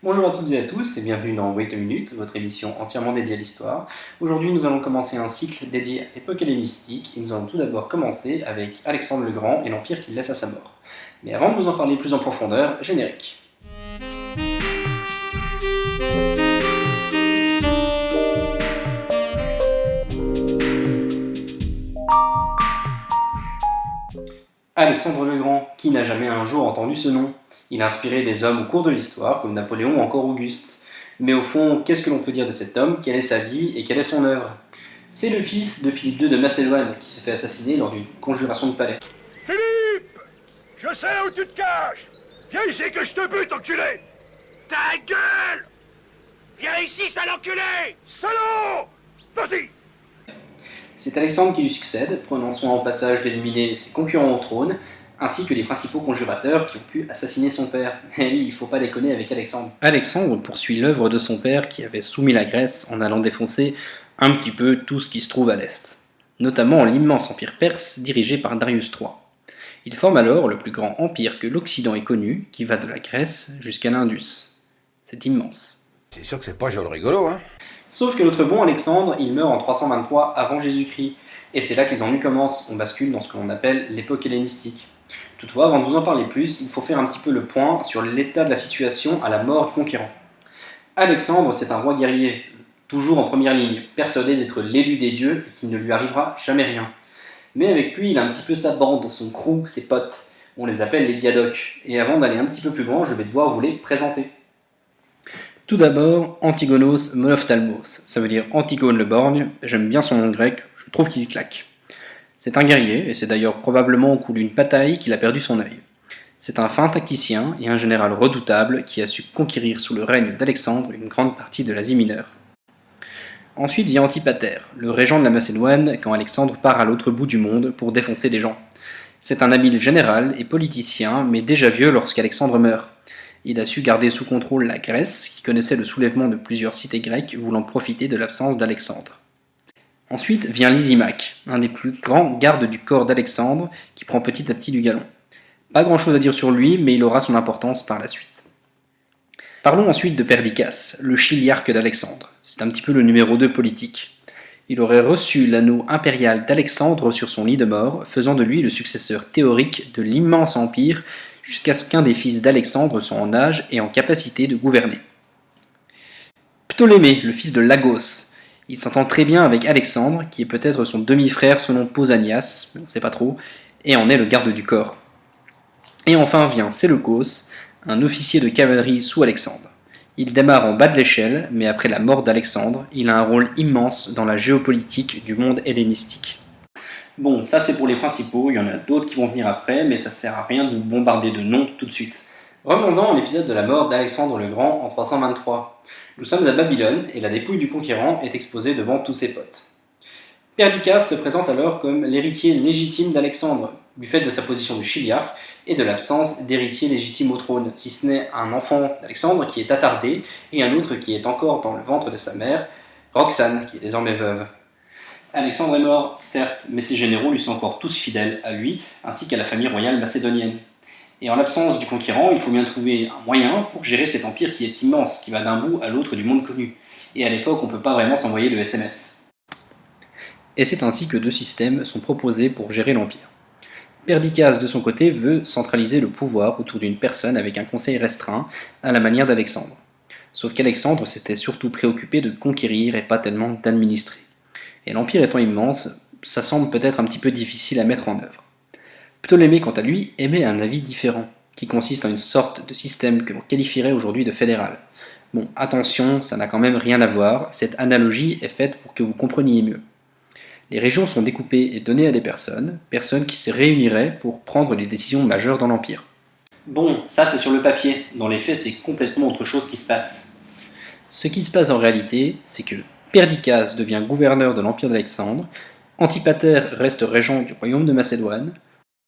Bonjour à toutes et à tous et bienvenue dans Wait a Minute, votre émission entièrement dédiée à l'histoire. Aujourd'hui nous allons commencer un cycle dédié à l'époque hellénistique et nous allons tout d'abord commencer avec Alexandre le Grand et l'empire qu'il laisse à sa mort. Mais avant de vous en parler plus en profondeur, générique. Alexandre le Grand, qui n'a jamais un jour entendu ce nom? Il a inspiré des hommes au cours de l'histoire, comme Napoléon ou encore Auguste. Mais au fond, qu'est-ce que l'on peut dire de cet homme? Quelle est sa vie et quelle est son œuvre? C'est le fils de Philippe II de Macédoine, qui se fait assassiner lors d'une conjuration de palais. Philippe! Je sais où tu te caches! Viens ici que je te bute, enculé! Ta gueule! Viens ici, sale enculé! Salaud! Vas-y! C'est Alexandre qui lui succède, prenant soin au passage d'éliminer ses concurrents au trône, ainsi que les principaux conjurateurs qui ont pu assassiner son père. Et oui, il faut pas déconner avec Alexandre. Alexandre poursuit l'œuvre de son père qui avait soumis la Grèce en allant défoncer un petit peu tout ce qui se trouve à l'est, notamment l'immense empire perse dirigé par Darius III. Il forme alors le plus grand empire que l'Occident ait connu, qui va de la Grèce jusqu'à l'Indus. C'est immense. C'est sûr que c'est pas joli rigolo, hein? Sauf que notre bon Alexandre, il meurt en 323 avant Jésus-Christ, et c'est là que les ennuis commencent, on bascule dans ce que l'on appelle l'époque hellénistique. Toutefois, avant de vous en parler plus, il faut faire un petit peu le point sur l'état de la situation à la mort du conquérant. Alexandre, c'est un roi guerrier, toujours en première ligne, persuadé d'être l'élu des dieux et qu'il ne lui arrivera jamais rien. Mais avec lui, il a un petit peu sa bande, son crew, ses potes. On les appelle les diadoques. Et avant d'aller un petit peu plus loin, je vais devoir vous les présenter. Tout d'abord, Antigonos Monophthalmos, ça veut dire Antigone le borgne, j'aime bien son nom grec, je trouve qu'il claque. C'est un guerrier, et c'est d'ailleurs probablement au cours d'une bataille qu'il a perdu son œil. C'est un fin tacticien et un général redoutable qui a su conquérir sous le règne d'Alexandre une grande partie de l'Asie mineure. Ensuite vient Antipater, le régent de la Macédoine quand Alexandre part à l'autre bout du monde pour défoncer des gens. C'est un habile général et politicien, mais déjà vieux lorsqu'Alexandre meurt. Il a su garder sous contrôle la Grèce, qui connaissait le soulèvement de plusieurs cités grecques voulant profiter de l'absence d'Alexandre. Ensuite vient Lysimaque, un des plus grands gardes du corps d'Alexandre, qui prend petit à petit du galon. Pas grand chose à dire sur lui, mais il aura son importance par la suite. Parlons ensuite de Perdiccas, le chiliarque d'Alexandre. C'est un petit peu le numéro 2 politique. Il aurait reçu l'anneau impérial d'Alexandre sur son lit de mort, faisant de lui le successeur théorique de l'immense empire jusqu'à ce qu'un des fils d'Alexandre soit en âge et en capacité de gouverner. Ptolémée, le fils de Lagos. Il s'entend très bien avec Alexandre, qui est peut-être son demi-frère selon Pausanias, on ne sait pas trop, et en est le garde du corps. Et enfin vient Séleucos, un officier de cavalerie sous Alexandre. Il démarre en bas de l'échelle, mais après la mort d'Alexandre, il a un rôle immense dans la géopolitique du monde hellénistique. Bon, ça c'est pour les principaux, il y en a d'autres qui vont venir après, mais ça sert à rien de vous bombarder de noms tout de suite. Revenons-en à l'épisode de la mort d'Alexandre le Grand en 323. Nous sommes à Babylone et la dépouille du conquérant est exposée devant tous ses potes. Perdiccas se présente alors comme l'héritier légitime d'Alexandre, du fait de sa position de chiliarque et de l'absence d'héritier légitime au trône, si ce n'est un enfant d'Alexandre qui est attardé et un autre qui est encore dans le ventre de sa mère, Roxane, qui est désormais veuve. Alexandre est mort, certes, mais ses généraux lui sont encore tous fidèles à lui, ainsi qu'à la famille royale macédonienne. Et en l'absence du conquérant, il faut bien trouver un moyen pour gérer cet empire qui est immense, qui va d'un bout à l'autre du monde connu. Et à l'époque, on ne peut pas vraiment s'envoyer de SMS. Et c'est ainsi que deux systèmes sont proposés pour gérer l'empire. Perdiccas, de son côté, veut centraliser le pouvoir autour d'une personne avec un conseil restreint, à la manière d'Alexandre. Sauf qu'Alexandre s'était surtout préoccupé de conquérir et pas tellement d'administrer. Et l'empire étant immense, ça semble peut-être un petit peu difficile à mettre en œuvre. Ptolémée, quant à lui, émet un avis différent, qui consiste en une sorte de système que l'on qualifierait aujourd'hui de fédéral. Bon, attention, ça n'a quand même rien à voir, cette analogie est faite pour que vous compreniez mieux. Les régions sont découpées et données à des personnes qui se réuniraient pour prendre les décisions majeures dans l'empire. Bon, ça c'est sur le papier, dans les faits c'est complètement autre chose qui se passe. Ce qui se passe en réalité, c'est que Perdiccas devient gouverneur de l'empire d'Alexandre, Antipater reste régent du royaume de Macédoine,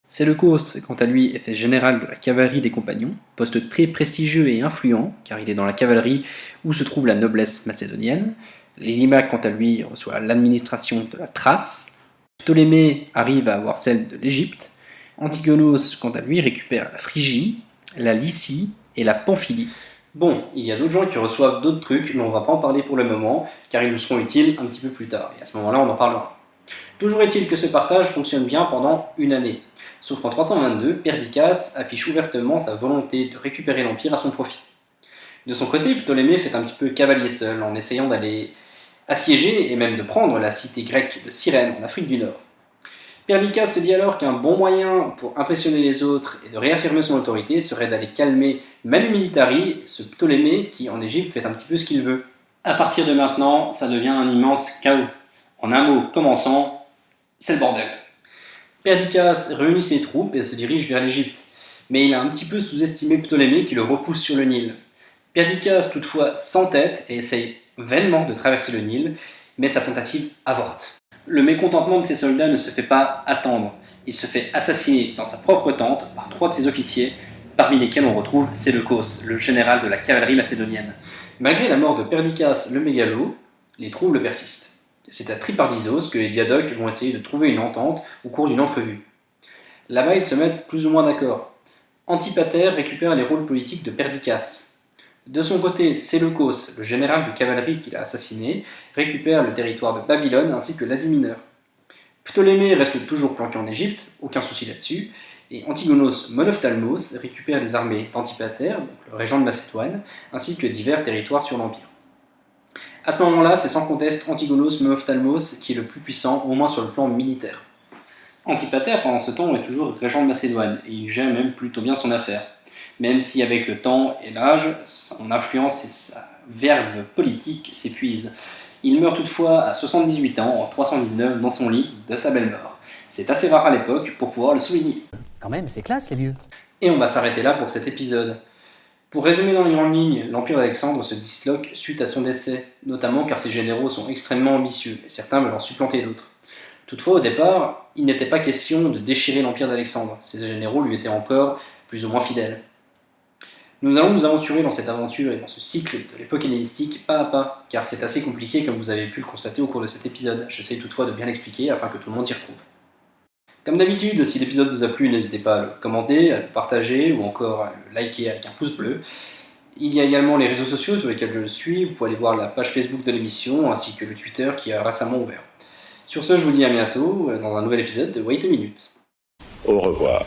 Séleucos, quant à lui, est fait général de la cavalerie des compagnons, poste très prestigieux et influent, car il est dans la cavalerie où se trouve la noblesse macédonienne. Lysimaque, quant à lui, reçoit l'administration de la Thrace. Ptolémée arrive à avoir celle de l'Égypte. Antigonos, quant à lui, récupère la Phrygie, la Lycie et la Pamphylie. Bon, il y a d'autres gens qui reçoivent d'autres trucs, mais on va pas en parler pour le moment, car ils nous seront utiles un petit peu plus tard, et à ce moment-là on en parlera. Toujours est-il que ce partage fonctionne bien pendant une année. Sauf qu'en 322, Perdiccas affiche ouvertement sa volonté de récupérer l'Empire à son profit. De son côté, Ptolémée fait un petit peu cavalier seul, en essayant d'aller assiéger et même de prendre la cité grecque de Cyrène en Afrique du Nord. Perdiccas se dit alors qu'un bon moyen pour impressionner les autres et de réaffirmer son autorité serait d'aller calmer Manu Militari, ce Ptolémée qui en Égypte fait un petit peu ce qu'il veut. À partir de maintenant, ça devient un immense chaos. En un mot commençant, c'est le bordel. Perdiccas réunit ses troupes et se dirige vers l'Égypte, mais il a un petit peu sous-estimé Ptolémée qui le repousse sur le Nil. Perdiccas toutefois s'entête et essaye vainement de traverser le Nil, mais sa tentative avorte. Le mécontentement de ses soldats ne se fait pas attendre. Il se fait assassiner dans sa propre tente par 3 de ses officiers, parmi lesquels on retrouve Séleucos, le général de la cavalerie macédonienne. Malgré la mort de Perdiccas le mégalo, les troubles persistent. C'est à Tripardissos que les diadoques vont essayer de trouver une entente au cours d'une entrevue. Là-bas, ils se mettent plus ou moins d'accord. Antipater récupère les rôles politiques de Perdiccas. De son côté, Séleucos, le général de cavalerie qu'il a assassiné, récupère le territoire de Babylone ainsi que l'Asie mineure. Ptolémée reste toujours planqué en Égypte, aucun souci là-dessus, et Antigonos Monophthalmos récupère les armées d'Antipater, donc le régent de Macédoine, ainsi que divers territoires sur l'Empire. À ce moment-là, c'est sans conteste Antigonos Monophthalmos qui est le plus puissant, au moins sur le plan militaire. Antipater, pendant ce temps, est toujours régent de Macédoine, et il gère même plutôt bien son affaire. Même si avec le temps et l'âge, son influence et sa verve politique s'épuisent. Il meurt toutefois à 78 ans, en 319, dans son lit de sa belle mort. C'est assez rare à l'époque pour pouvoir le souligner. Quand même, c'est classe les vieux. Et on va s'arrêter là pour cet épisode. Pour résumer dans les grandes lignes, l'Empire d'Alexandre se disloque suite à son décès, notamment car ses généraux sont extrêmement ambitieux, et certains veulent en supplanter d'autres. Toutefois, au départ, il n'était pas question de déchirer l'Empire d'Alexandre, ses généraux lui étaient encore plus ou moins fidèles. Nous allons nous aventurer dans cette aventure et dans ce cycle de l'époque hellénistique pas à pas, car c'est assez compliqué comme vous avez pu le constater au cours de cet épisode. J'essaye toutefois de bien l'expliquer afin que tout le monde s'y retrouve. Comme d'habitude, si l'épisode vous a plu, n'hésitez pas à le commenter, à le partager ou encore à le liker avec un pouce bleu. Il y a également les réseaux sociaux sur lesquels je le suis, vous pouvez aller voir la page Facebook de l'émission ainsi que le Twitter qui a récemment ouvert. Sur ce, je vous dis à bientôt dans un nouvel épisode de Wait a Minute. Au revoir.